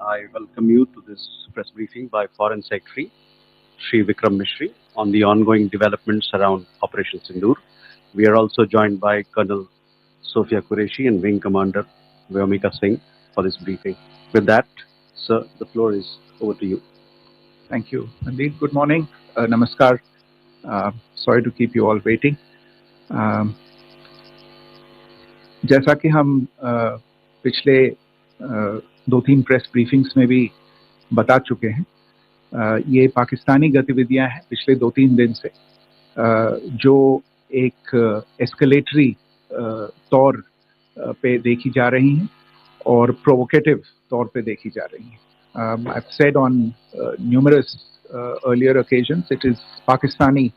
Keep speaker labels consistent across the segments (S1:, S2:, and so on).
S1: I welcome you to this press briefing by Foreign Secretary Sri Vikram Mishri on the ongoing developments around Operation Sindoor. We are also joined by Colonel Sophia Qureshi and Wing Commander Vyomika Singh for this briefing. With that, sir, the floor is over to you.
S2: Thank you. Indeed, good morning. Namaskar. Sorry to keep you all waiting. जैसा कि हम पिछले 2-3 press briefings में भी बता चुके हैं, ये पाकिस्तानी गतिविधियां हैं पिछले 2-3 दिन से, जो एक एस्केलेटरी तौर पे देखी जा रही हैं और प्रोवोकेटिव तौर पे देखी जा रही हैं. I've said on numerous earlier occasions, it is Pakistani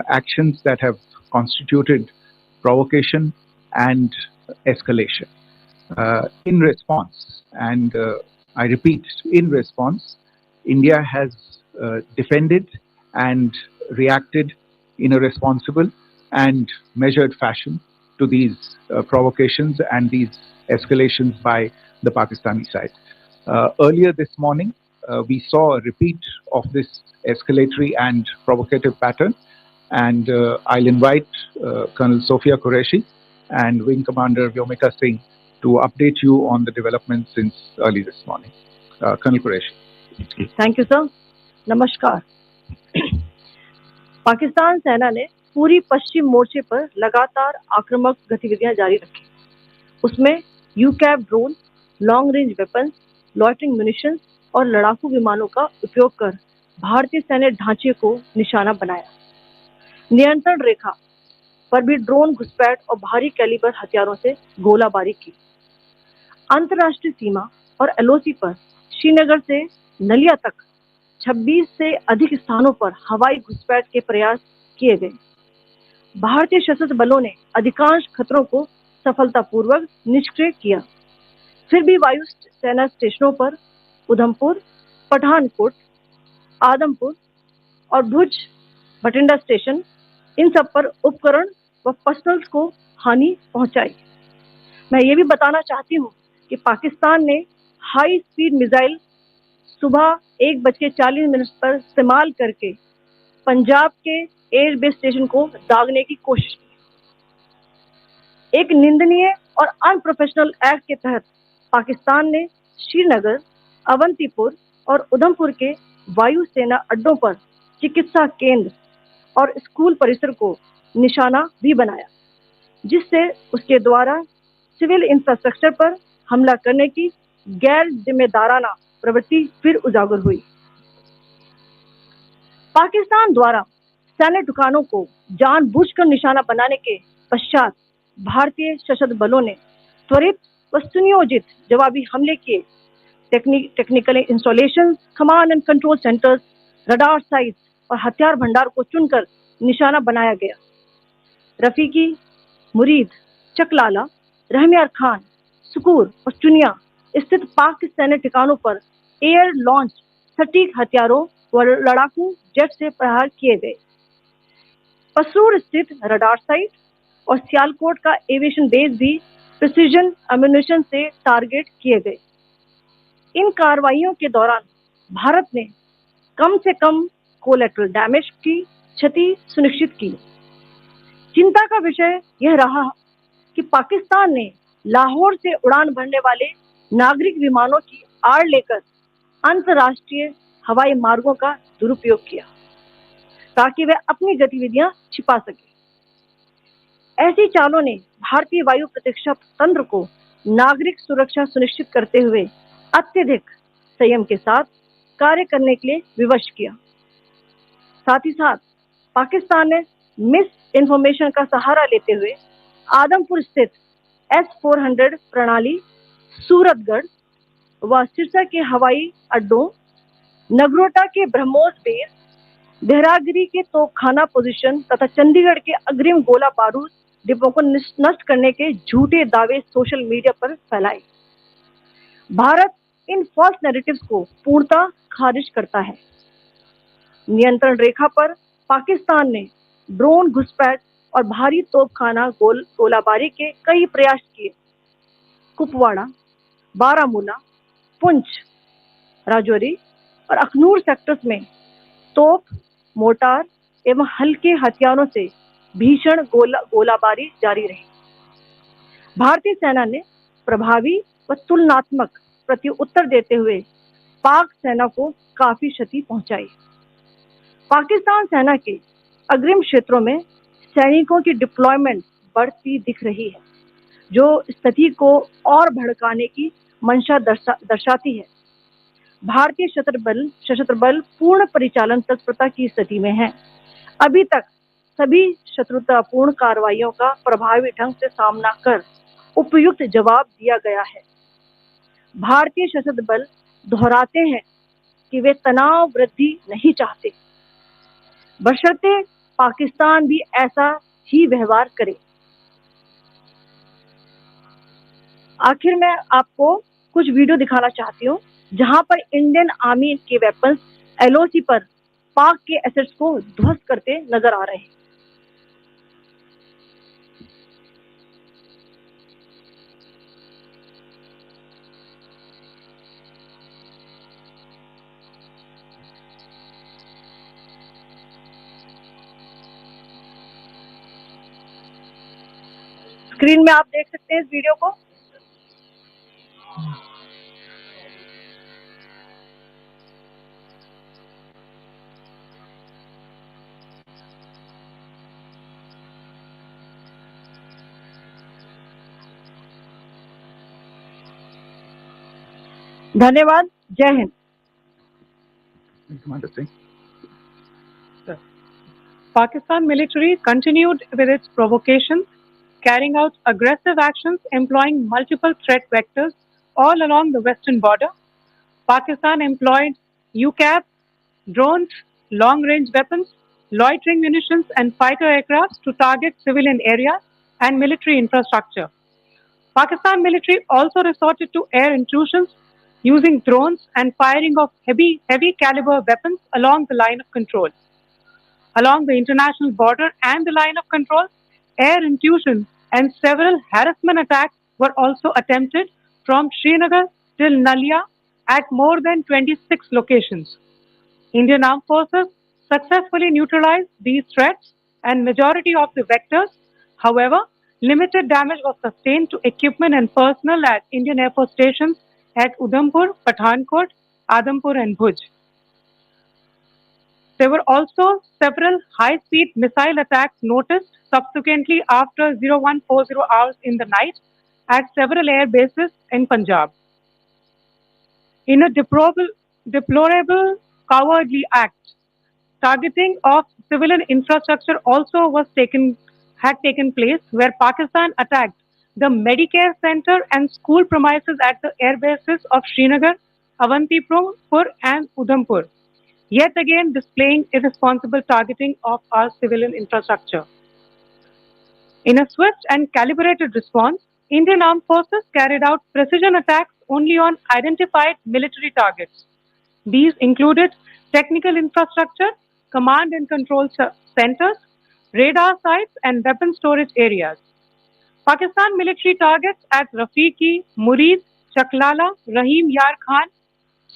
S2: actions that have constituted provocation and escalation. In response, and I repeat, in response, India has defended and reacted in a responsible and measured fashion to these provocations and these escalations by the Pakistani side. Earlier this morning, we saw a repeat of this escalatory and provocative pattern, and I'll invite Colonel Sophia Qureshi and Wing Commander Vyomika Singh to update you on the developments since early this morning. Colonel Qureshi.
S3: Thank you, sir. Namaskar. Pakistan सेना ने पूरी पश्चिम मोर्चे पर लगातार आक्रामक गतिविधियां जारी रखी. उसमें UCAV drone, long range weapons, loitering munitions और लड़ाकू विमानों का उपयोग कर भारतीय सैन्य ढांचे को निशाना बनाया. नियंत्रण रेखा पर भी ड्रोन घुसपैठ और भारी कैलिबर हथियारों से गोलाबारी की. अंतर्राष्ट्रीय सीमा और एलओसी पर श्रीनगर से नलिया तक 26 से अधिक स्थानों पर हवाई घुसपैठ के प्रयास किए गए. भारतीय सशस्त्र बलों ने अधिकांश खतरों को सफलतापूर्वक निष्क्रिय किया. फिर भी वायु सेना स्टेशनों पर उधमपुर, पठानकोट, आदमपुर और भुज बठिंडा स्टेशन, इन सब पर उपकरण व पर्सनल्स को हानि पहुंचाई. मैं ये भी बताना चाहती हूँ कि पाकिस्तान ने हाई स्पीड मिसाइल सुबह 1:40 पर इस्तेमाल करके पंजाब के एयरबेस स्टेशन को दागने की कोशिश की. एक निंदनीय और अनप्रोफेशनल एक्ट के तहत पाकिस्तान ने श्रीनगर, अवंतीपुर और उधमपुर के वायु सेना अड्डों पर चिकित्सा केंद्र और स्कूल परिसर को निशाना भी बनाया, जिससे उसके द्वारा सिविल इंफ्रास्ट्रक्चर पर हमला करने की गैर जिम्मेदाराना प्रवृत्ति फिर उजागर हुई. पाकिस्तान द्वारा सैन्य ठिकानों को जानबूझकर निशाना बनाने के पश्चात भारतीय सशस्त्र बलों ने त्वरित व सुनियोजित जवाबी हमले किए. Technical installation, command and control centres, radar sites और हथियार भंडार को चुनकर निशाना बनाया गया. रफीकी, मुरीद, चकलाला, रहमियार खान, सुकूर और चुनिया स्थित पाक सैन्य ठिकानों पर एयर लॉन्च सटीक हथियारों व लड़ाकू जेट से प्रहार किए गए. पसरूर स्थित रडार साइट और सियालकोट का एविएशन बेस भी प्रिसीजन एम्यूनिशन से टारगेट किए गए. इन कार्रवाइयों के दौरान भारत ने कम से कम कोलैटरल डैमेज की क्षति सुनिश्चित की. चिंता का विषय यह रहा कि पाकिस्तान ने लाहौर से उड़ान भरने वाले नागरिक विमानों की आड़ लेकर अंतर्राष्ट्रीय हवाई मार्गों का दुरुपयोग किया ताकि वे अपनी गतिविधियां छिपा सके. ऐसी चालों ने भारतीय वायु प्रतिरक्षा तंत्र को नागरिक सुरक्षा सुनिश्चित करते हुए अत्यधिक संयम के साथ कार्य करने के लिए विवश किया. साथ ही साथ पाकिस्तान ने मिस इन्फॉर्मेशन का सहारा लेते हुए आदमपुर स्थित S-400 प्रणाली, सूरतगढ़ व सिरसा के हवाई अड्डों, नगरोटा के ब्रह्मोस बेस, देहरागिरी के तोपखाना पोजीशन तथा चंडीगढ़ के अग्रिम गोला बारूद डिपो को नष्ट करने के झूठे दावे सोशल मीडिया पर फैलाए. भारत इन फॉल्स नैरेटिव्स को पूर्णतः खारिज करता है. नियंत्रण रेखा पर पाकिस्तान ने ड्रोन घुसपैठ और भारी तोपखाना गोलाबारी के कई प्रयास किए. कुपवाड़ा, बारामूला, पुंछ, राजौरी और अखनूर सेक्टर्स में तोप, मोर्टार एवं हल्के हथियारों से भीषण गोलाबारी जारी रही। भारतीय सेना ने प्रभावी व तुलनात्मक प्रत्युत्तर देते हुए पाक सेना को काफी क्षति पहुंचाई। पाकिस्तान सेना के अग्रिम क्षेत्रों में सैनिकों की डिप्लॉयमेंट बढ़ती दिख रही है, जो स्थिति को और भड़काने की मंशा दर्शाती है। भारतीय सशस्त्र बल पूर्ण परिचालन तत्परता की स्थिति में है। अभी तक सभी शत्रुतापूर्ण कार्रवाइयों का प्रभावी ढंग से सामना कर उपयुक्त जवाब दिया गया है। भारतीय सशस्त्र बल दोहराते हैं कि वे तनाव वृद्धि नहीं चाहते, बशर्ते पाकिस्तान भी ऐसा ही व्यवहार करे। आखिर मैं आपको कुछ वीडियो दिखाना चाहती हूँ जहां पर इंडियन आर्मी के वेपन्स एलओसी पर पाक के एसेट्स को ध्वस्त करते नजर आ रहे हैं। स्क्रीन में आप देख सकते हैं इस वीडियो को। धन्यवाद। जय Hind.
S2: Commander Singh.
S4: Pakistan military continued with its provocations, carrying out aggressive actions employing multiple threat vectors all along the western border. Pakistan employed UCAV, drones, long-range weapons, loitering munitions, and fighter aircraft to target civilian areas and military infrastructure. Pakistan military also resorted to air intrusions using drones and firing of heavy caliber weapons along the line of control. Along the international border and the line of control, air intrusion and several harassment attacks were also attempted from Srinagar till Nalia at more than 26 locations. Indian Armed Forces successfully neutralized these threats and majority of the vectors. However, limited damage was sustained to equipment and personnel at Indian Air Force stations at Udhampur, Pathankot, Adampur and Bhuj. There were also several high-speed missile attacks noticed subsequently after 0140 hours in the night at several air bases in Punjab. In a deplorable cowardly act, targeting of civilian infrastructure also had taken place, where Pakistan attacked the Medicare Center and school premises at the air bases of Srinagar, Avantipur and Udhampur, yet again displaying irresponsible targeting of our civilian infrastructure. In a swift and calibrated response, Indian Armed Forces carried out precision attacks only on identified military targets. These included technical infrastructure, command and control centers, radar sites, and weapon storage areas. Pakistan military targets at Rafiqi, Murid, Chaklala, Rahim Yar Khan,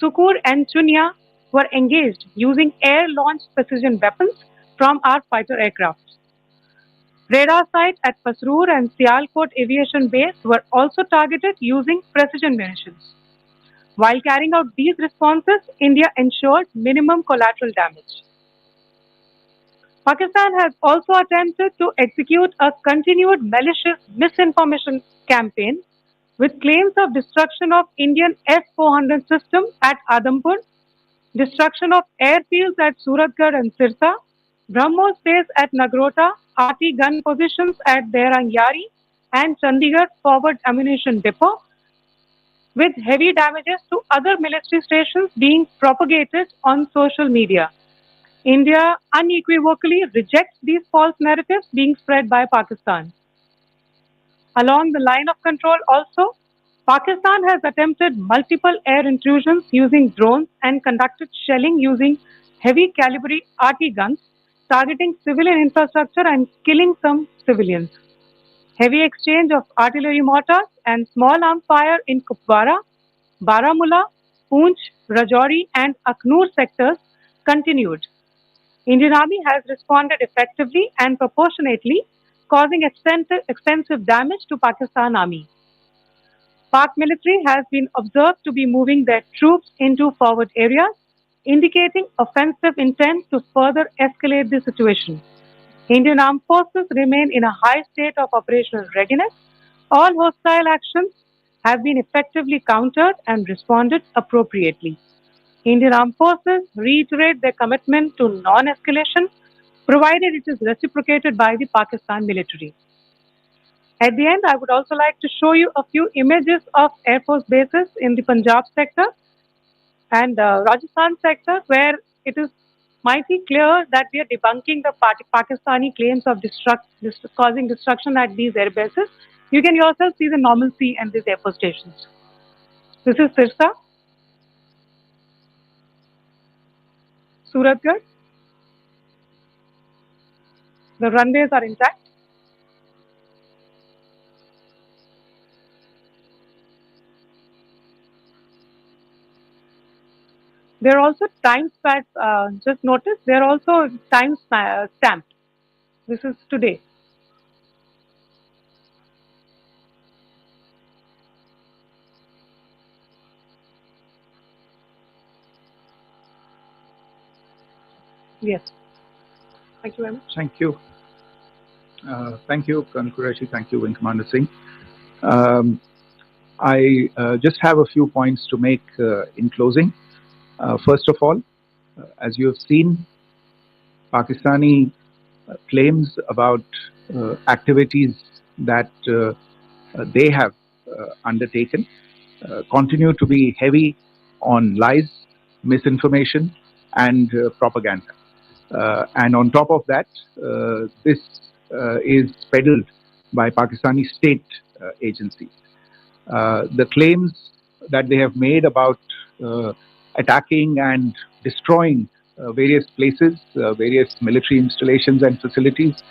S4: Sukur, and Chunya were engaged using air-launched precision weapons from our fighter aircraft. Radar sites at Pasroor and Sialkot Aviation Base were also targeted using precision munitions. While carrying out these responses, India ensured minimum collateral damage. Pakistan has also attempted to execute a continued malicious misinformation campaign with claims of destruction of Indian S-400 system at Adampur, destruction of airfields at Suratgarh and Sirsa, BrahMos base at Nagrota, RT gun positions at Derangyari and Chandigarh forward ammunition depot, with heavy damages to other military stations being propagated on social media. India unequivocally rejects these false narratives being spread by Pakistan. Along the line of control also, Pakistan has attempted multiple air intrusions using drones and conducted shelling using heavy caliber RT guns, targeting civilian infrastructure and killing some civilians. Heavy exchange of artillery mortars and small arms fire in Kupwara, Baramulla, Poonch, Rajouri and Aknoor sectors continued. Indian Army has responded effectively and proportionately, causing extensive damage to Pakistan Army. Pak military has been observed to be moving their troops into forward areas, indicating offensive intent to further escalate the situation. Indian armed forces remain in a high state of operational readiness. All hostile actions have been effectively countered and responded appropriately. Indian armed forces reiterate their commitment to non-escalation, provided it is reciprocated by the Pakistan military. At the end, I would also like to show you a few images of Air Force bases in the Punjab sector and Rajasthan sector, where it is mighty clear that we are debunking the Pakistani claims of causing destruction at these air bases. You can yourself see the normalcy and these air force stations. This is Sirsa, Suratgarh. The runways are intact. There are also time stamps. Just notice there are also time stamped. This is today. Yes. Thank you very much.
S2: Thank you. Thank you, Colonel Qureshi. Thank you, Wing Commander Singh. I just have a few points to make in closing. First of all, as you have seen, Pakistani claims about activities that they have undertaken continue to be heavy on lies, misinformation, and propaganda. And on top of that, this is peddled by Pakistani state agencies. The claims that they have made about attacking and destroying various places, various military installations and facilities,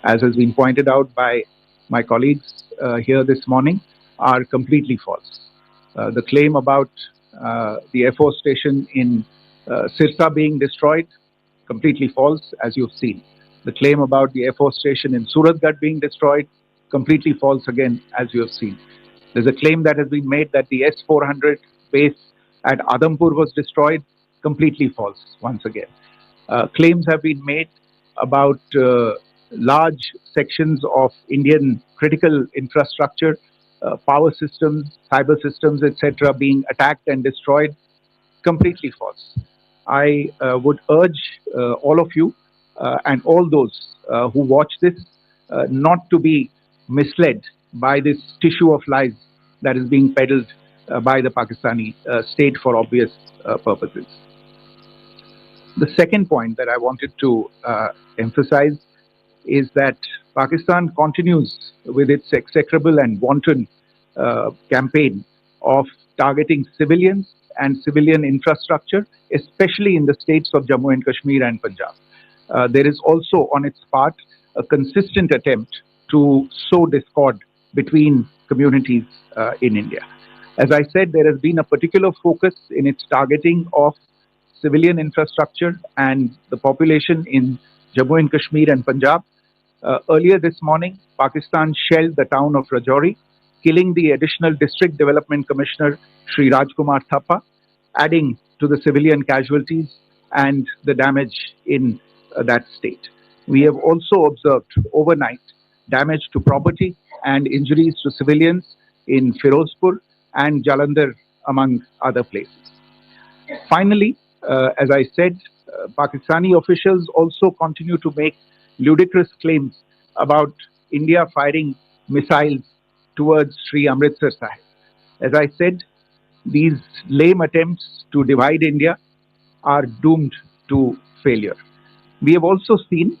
S2: as has been pointed out by my colleagues here this morning, are completely false. The claim about the Air Force station in Sirsa being destroyed, completely false, as you've seen. The claim about the Air Force station in Suratgarh being destroyed, completely false again, as you have seen. There's a claim that has been made that the S-400 base at Adampur was destroyed, completely false, once again. Claims have been made about large sections of Indian critical infrastructure, power systems, cyber systems, etc., being attacked and destroyed, completely false. I would urge all of you and all those who watch this not to be misled by this tissue of lies that is being peddled by the Pakistani state for obvious purposes. The second point that I wanted to emphasize is that Pakistan continues with its execrable and wanton campaign of targeting civilians and civilian infrastructure, especially in the states of Jammu and Kashmir and Punjab. There is also on its part a consistent attempt to sow discord between communities in India. As I said, there has been a particular focus in its targeting of civilian infrastructure and the population in Jammu and Kashmir and Punjab. Earlier this morning, Pakistan shelled the town of Rajouri, killing the additional District Development Commissioner, Sri Rajkumar Thappa, adding to the civilian casualties and the damage in that state. We have also observed overnight damage to property and injuries to civilians in Firozpur and Jalandhar, among other places. Finally, as I said, Pakistani officials also continue to make ludicrous claims about India firing missiles towards Sri Amritsar Sahib. As I said, these lame attempts to divide India are doomed to failure. We have also seen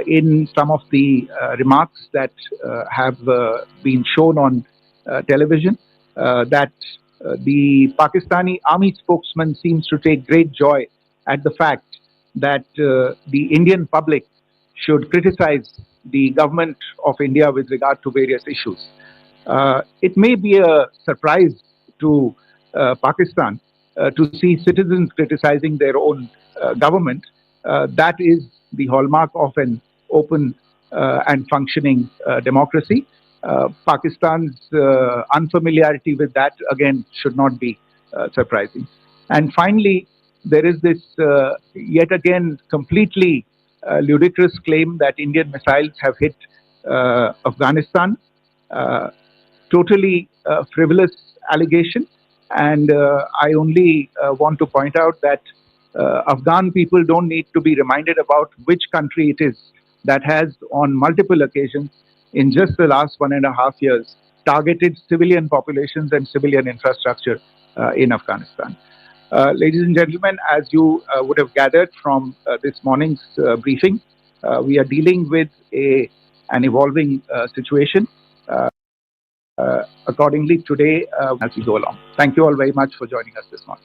S2: in some of the remarks that have been shown on television that the Pakistani army spokesman seems to take great joy at the fact that the Indian public should criticize the government of India with regard to various issues. It may be a surprise to Pakistan to see citizens criticizing their own government. That is the hallmark of an open and functioning democracy. Pakistan's unfamiliarity with that, again, should not be surprising. And finally, there is this yet again completely ludicrous claim that Indian missiles have hit Afghanistan. Totally frivolous allegation. And I only want to point out that Afghan people don't need to be reminded about which country it is that has, on multiple occasions, in just the last 1.5 years, targeted civilian populations and civilian infrastructure in Afghanistan. Ladies and gentlemen, as you would have gathered from this morning's briefing, we are dealing with an evolving situation. Accordingly, today, as we go along. Thank you all very much for joining us this morning.